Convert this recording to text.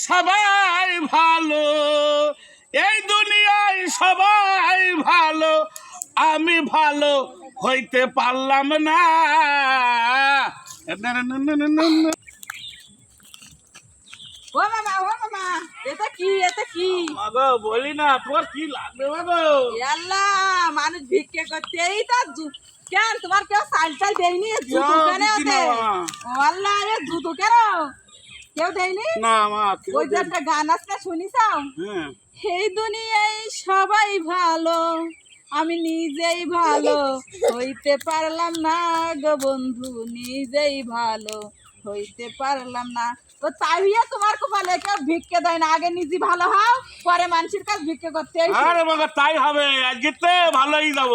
সবাই ভালো, এই দুনিয়ায় সবাই ভালো, আমি ভালো হইতে পারলাম না। ও মামা এটা কি মাগো বলি না, তোর কি লাগবে মাগো? আল্লাহ, মানুষ ভিক্ষে করতে এই তো কেন তোমার কেউ চাল দেয়নি? জুতো কেন ওতে? ও আল্লাহ, এ জুতো কেন কেউ দেয়নি? না মা, ওই যে একটা গান আছে শুনিস? হ্যাঁ, এই দুনিয়ায় সবাই ভালো, আমি নিজেই ভালো হইতে পারলাম না গো বন্ধু, নিজেই ভালো হইতে পারলাম না। তো তাই তোমার কপালে কেউ ভিক্ষে দেয় না, আগে নিজে ভালো হও, পরে মানুষের কাছে ভিক্ষে করতে। আরে বাবা তাই হবে, আজকে ভালোই যাবো।